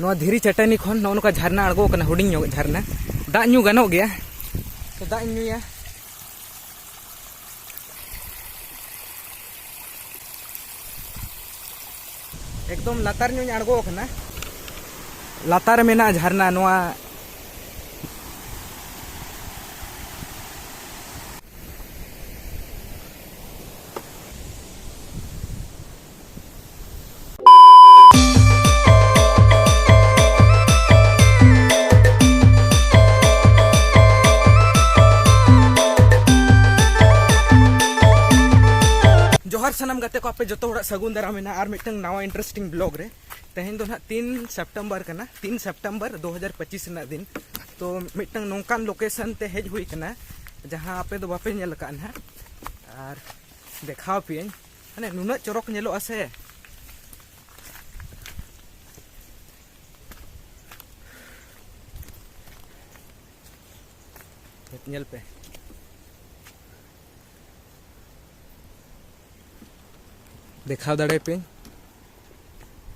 नोआ धीरी चटानी खन नोका झरना अड़गो कना हुडिंग ᱧᱚᱜ झरना दाग ᱧᱩ गानोग गया तो दाग ᱧᱩᱭᱟ एकदम लातार ᱧᱚᱜ अड़गो कना लातार मेना झरना नोआ जोहार सनम गाते को आपे जो सगुन दाराम और मिटंग नवा इंटरेस्टिंग ब्लॉग रे तेहेन दो ना 3 सितंबर कना 3 सितंबर 2025 ना दिन तो मिटंग नोंकान लोकेशन ते हेज हुई कना जहां आपे दो बापे नेल का ना और देखाव पे माने नुना चोरक नेलो आसे नेल पे देखा दाड़े पे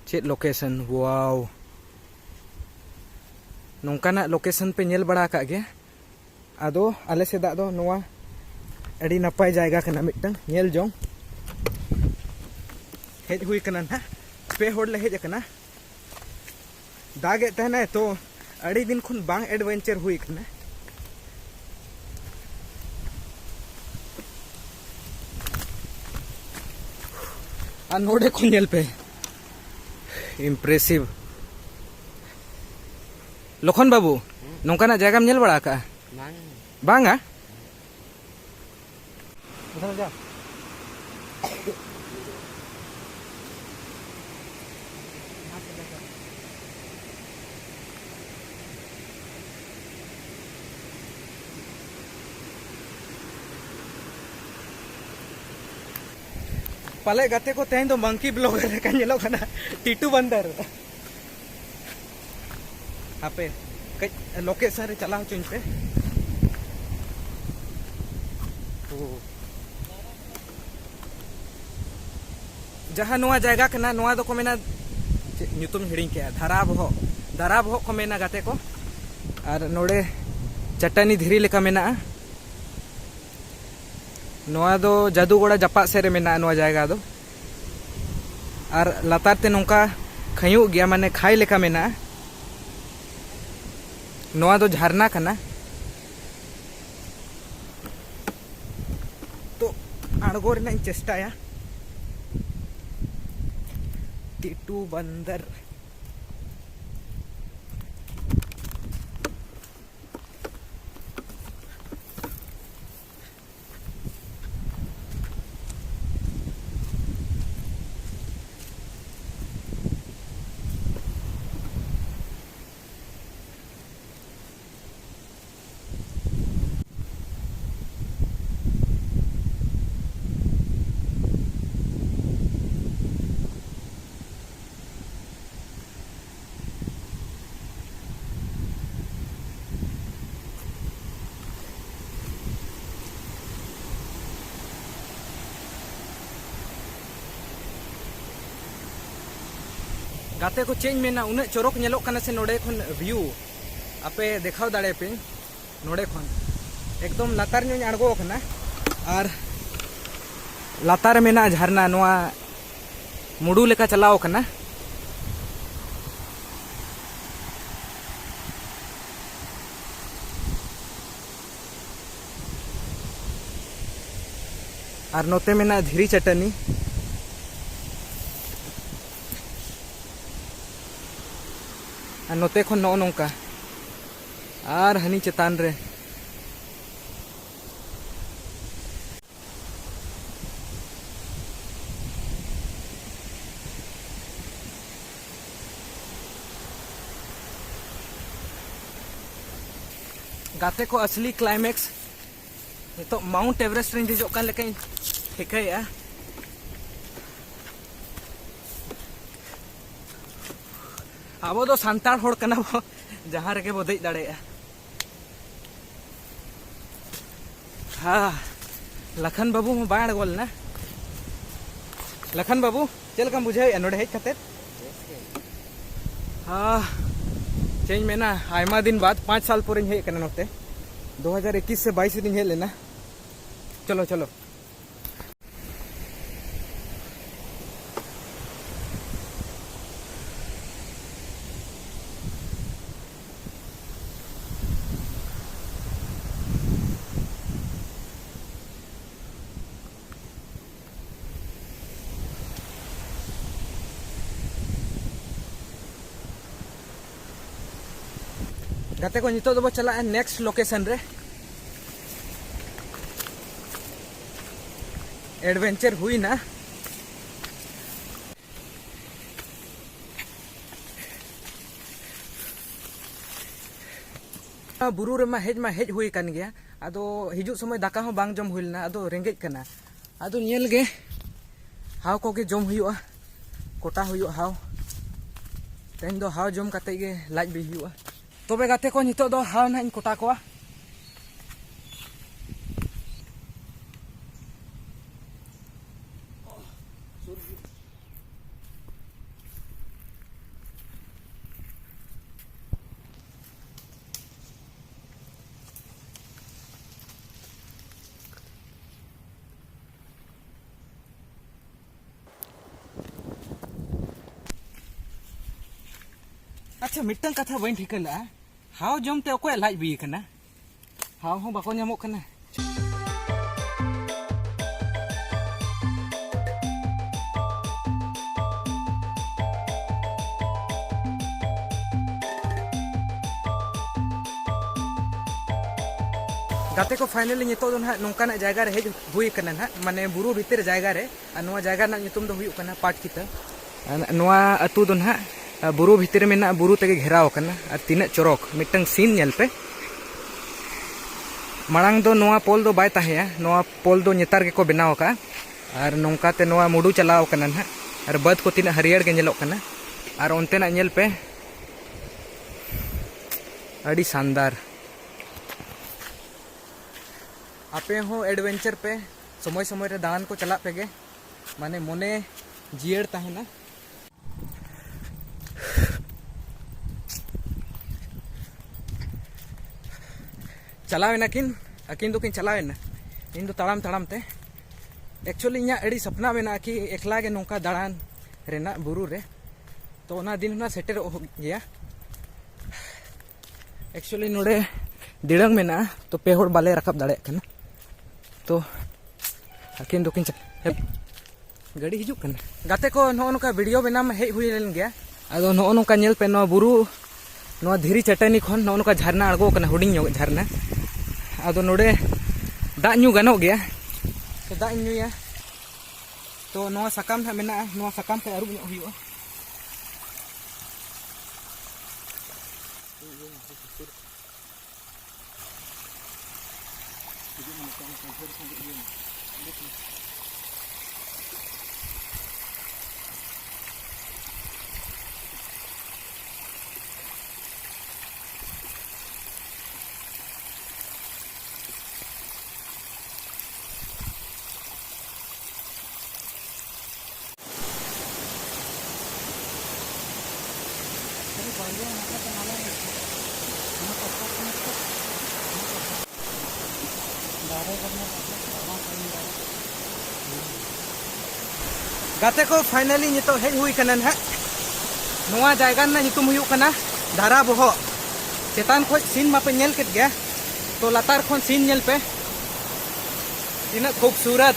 चेत लोकेशन वाव नोंकाना लोकेशन पे नेल बड़ा का गया आदो आले सेदा दो नोआ अड़ी नपाय जायगा कना मिटंग नेल जोंग हेज हुई कना ना पे होड़ ले हेज कना दागे तहना तो अड़ी दिन खुन बांग एडवेंचर हुई कना नोड़े को नेल पे इम्प्रेसिव लखन बाबू नौकाना जगह नेल बड़ा का बांगा पाले गाते को तेहन तो मंकी ब्लॉगर का नेलो कना टीटू बंदर आपे लोकेशन रे चलाव चुन पे जहां नोआ जगह कना नोआ दो को मेना ᱧᱩᱛᱩᱢ हिड़िंग के दारा बहो को मेना गाते को और नोड़े चट्टानी धीरी लेका मेना नोआ दो जादूगोड़ा जपा से रे मेना नोआ जायगा दो और लातार ते नोंका खयु गया माने खाई लेका मेना नोआ दो झरना कना तो अड़गो रेना चेष्टाया टीटू बंदर गाते को चेंज मेना उन्हें चोरक नेलोक कना से नोड़े खन व्यू आपे देखाव दाड़े पे नोड़े खन एकदम लातार ᱧᱚᱜ अड़गो कना और लातार मेना झरना नोआ मुडू लेका चलाव कना और नोते मेना धीरी चटनी नोते खन नो नौका और हनी चेतान रे गाते को असली क्लाइमेक्स तो माउंट एवरेस्ट रे हिजो कान लेका ठिकाया अब दो सांतार होड़ कना बो जहां रे बो देज दाड़े हाँ लखन बाबू में बाढ़ गोल ना लखन बाबू चल कम बुझे नोड़े हेज खाते हाँ चेंज में ना आयमा दिन बाद 5 साल पर हेज करना नोते 2021 से 22 दिन हेज लेना। चलो चलो गाते को नितो दो चला नेक्स्ट लोकेशन रे एडवेंचर हुई ना। बुरु रे मा हेज हुई कान गया आदो हिजु समय दाका हो बांग जम हुई लेना आदो रेंगेज कना आदो नेल गे हाव को गे जम हुआ कोटा हुआ हाव तेन दो हाव जम काते गे लाज भी हुआ। तबे गाते को नितो दो हाव ना कोटा को अच्छा मिट्टन कथा बन ठिकला हाव जमते अकोय लाज भी कना हाव हो बाको ᱧᱟᱢᱚᱜ कना। गाते को फाइनली नितो दो ना नोंकाना जायगा रे हेज हुई कना ना माने बुरु भीतर जायगा रे नोआ जायगा ना नितुम दो हुई कना पाट किता नोआ अतु दो ना बुरु भीतर में ना बुरु तेगे घेराव कना और तीना चोरक मिटंग सीन नेल पे मांग दो नोआ पोल दो बाय ताहेया नोआ पोल दो नेतार के को बनाव का और नोंका ते नोआ मुडू चलाव कना ना और बद को तीना हरियर के नेलोक कना और ओनते ना नेल पे अड़ी शानदार आपे हो एडवेंचर पे समय समय रे दान को चला पेगे माने मोने जियर ताहेना। चलावेना किन अकिन दोकिन चलावेना इन दो तड़ाम तड़ाम ते एक्चुअली इना अड़ी सपना मेना कि एकला गे नोंका दाड़ान रेना बुरु रे तो ओना दिन ना सेटर हो गया एक्चुअली नोडे दिड़ंग मेना तो पे होड़ बाले रकब दाड़े कना तो अकिन दोकिन गाड़ी हिजू कना गाते को नो नोका वीडियो बना में हेज हुई लेन गया आदो नो नोका नेल पे नो बुरु नो धीरी चटनी खन नो नोका झरना अड़गो कना हुडिंग ᱧᱚᱜ झरना आदो नोडे दाग ᱧᱩ गानो गया तो दाग ᱧᱩᱭᱟ तो नो सकाम ना मेना नो सकाम पे अरुब ᱧᱚᱜ हुआ गाते को फाइनली नितो हेज हुई कना ना नोआ जायगा ना नितुम हुई कना धारा बोहो चेतान खोज सीन मापे नेल केट गया तो लातार खोन सीन नेल पे तीना खूबसूरत